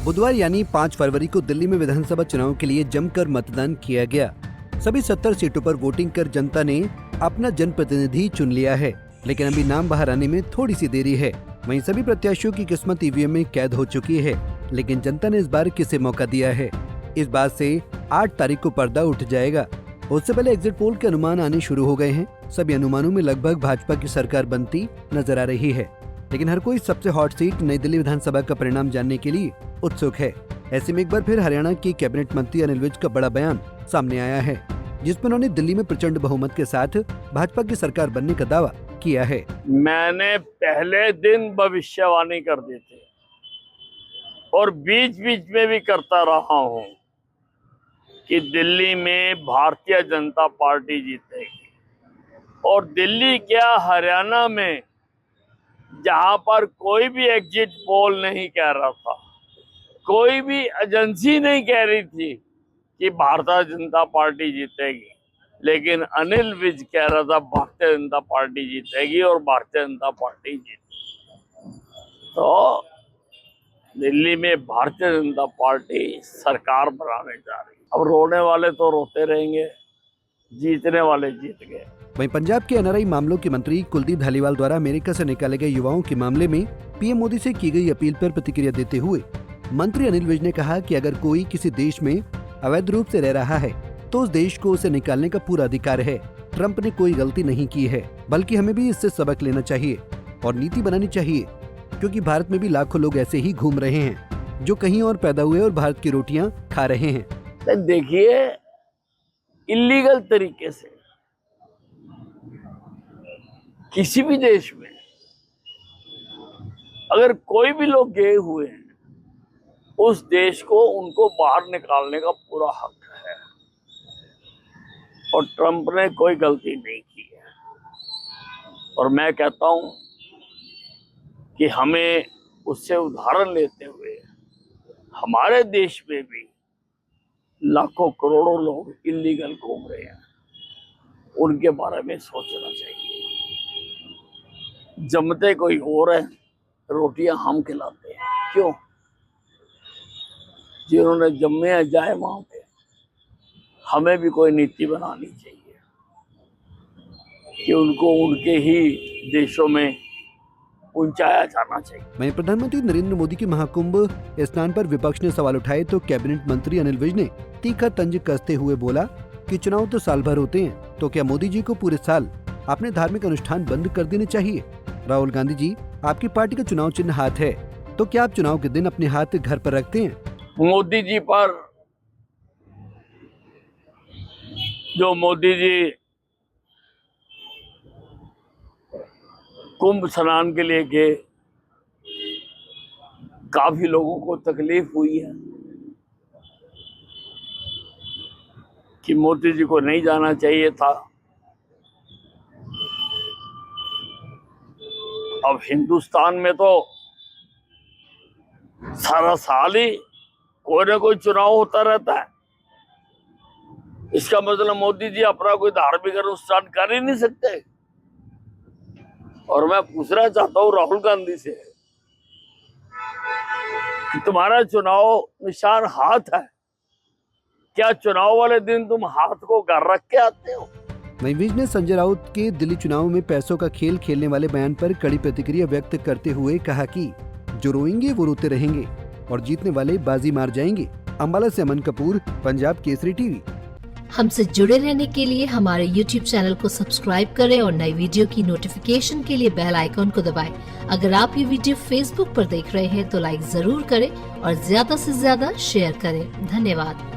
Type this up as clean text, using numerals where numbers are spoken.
बुधवार यानी 5 फरवरी को दिल्ली में विधानसभा चुनाव के लिए जमकर मतदान किया गया। सभी 70 सीटों पर वोटिंग कर जनता ने अपना जनप्रतिनिधि चुन लिया है, लेकिन अभी नाम बाहर आने में थोड़ी सी देरी है। वहीं सभी प्रत्याशियों की किस्मत ईवीएम में कैद हो चुकी है, लेकिन जनता ने इस बार किसे मौका दिया है, इस बात से 8 तारीख को पर्दा उठ जाएगा। उससे पहले एग्जिट पोल के अनुमान आने शुरू हो गए हैं। सभी अनुमानों में लगभग भाजपा की सरकार बनती नजर आ रही है, लेकिन हर कोई सबसे हॉट सीट नई दिल्ली विधानसभा का परिणाम जानने के लिए उत्सुक है। ऐसे में एक बार फिर हरियाणा के कैबिनेट मंत्री अनिल विज का बड़ा बयान सामने आया है, जिसमें उन्होंने दिल्ली में प्रचंड बहुमत के साथ भाजपा की सरकार बनने का दावा किया है। मैंने पहले दिन भविष्यवाणी कर दी थी और बीच बीच में भी करता रहा हूं कि दिल्ली में भारतीय जनता पार्टी जीतेगी। और दिल्ली क्या, हरियाणा में जहां पर कोई भी एग्जिट पोल नहीं कह रहा था, कोई भी एजेंसी नहीं कह रही थी कि भारतीय जनता पार्टी जीतेगी, लेकिन अनिल विज कह रहा था भारतीय जनता पार्टी जीतेगी और भारतीय जनता पार्टी जीतेगी। तो दिल्ली में भारतीय जनता पार्टी सरकार बनाने जा रही है। अब रोने वाले तो रोते रहेंगे, जीतने वाले जीत गए। वहीं पंजाब के एनआरआई मामलों के मंत्री कुलदीप धालीवाल द्वारा अमेरिका से निकाले गए युवाओं के मामले में पीएम मोदी से की गई अपील पर प्रतिक्रिया देते हुए मंत्री अनिल विज ने कहा कि अगर कोई किसी देश में अवैध रूप से रह रहा है तो उस देश को उसे निकालने का पूरा अधिकार है। ट्रंप ने कोई गलती नहीं की है, बल्कि हमें भी इससे सबक लेना चाहिए और नीति बनानी चाहिए, क्योंकि भारत में भी लाखों लोग ऐसे ही घूम रहे हैं जो कहीं और पैदा हुए और भारत की रोटियां खा रहे हैं। देखिए, इलीगल तरीके से किसी भी देश में अगर कोई भी लोग गए हुए हैं, उस देश को उनको बाहर निकालने का पूरा हक है और ट्रंप ने कोई गलती नहीं की है। और मैं कहता हूं कि हमें उससे उदाहरण लेते हुए हमारे देश में भी लाखों करोड़ों लोग इलीगल घूम रहे हैं, उनके बारे में सोचना चाहिए। जमते कोई और है, रोटियां हम खिलाते हैं, क्यों? जिन्होंने जम्मे हैं जाए वहां पे। हमें भी कोई नीति बनानी चाहिए कि उनको उनके ही देशों में पहुंचाया जाना चाहिए। वहीं प्रधानमंत्री नरेंद्र मोदी के महाकुंभ स्नान पर विपक्ष ने सवाल उठाए तो कैबिनेट मंत्री अनिल विज ने तीखा तंज कसते हुए बोला कि चुनाव तो साल भर होते हैं, तो क्या मोदी जी को पूरे साल अपने धार्मिक अनुष्ठान बंद कर देने चाहिए? राहुल गांधी जी, आपकी पार्टी का चुनाव चिन्ह हाथ है, तो क्या आप चुनाव के दिन अपने हाथ घर पर रखते हैं? मोदी जी पर जो मोदी जी कुंभ स्नान के लिए गए, काफी लोगों को तकलीफ हुई है कि मोदी जी को नहीं जाना चाहिए था। अब हिंदुस्तान में तो सारा साल ही कोई ना कोई चुनाव होता रहता है। इसका मतलब मोदी जी अपना कोई धार्मिक अनुष्ठान कर ही नहीं सकते। और मैं पूछना चाहता हूं राहुल गांधी से कि तुम्हारा चुनाव निशान हाथ है, क्या चुनाव वाले दिन तुम हाथ को घर रख के आते हो? वहीं विज ने संजय राउत के दिल्ली चुनाव में पैसों का खेल खेलने वाले बयान पर कड़ी प्रतिक्रिया व्यक्त करते हुए कहा कि जो रोएंगे वो रोते रहेंगे और जीतने वाले बाजी मार जाएंगे। अंबाला से अमन कपूर, पंजाब केसरी टीवी। हमसे जुड़े रहने के लिए हमारे YouTube चैनल को सब्सक्राइब करें और नई वीडियो की नोटिफिकेशन के लिए बेल आइकॉन को दबाएं। अगर आप ये वीडियो Facebook पर देख रहे हैं तो लाइक जरूर करें और ज्यादा से ज्यादा शेयर करें। धन्यवाद।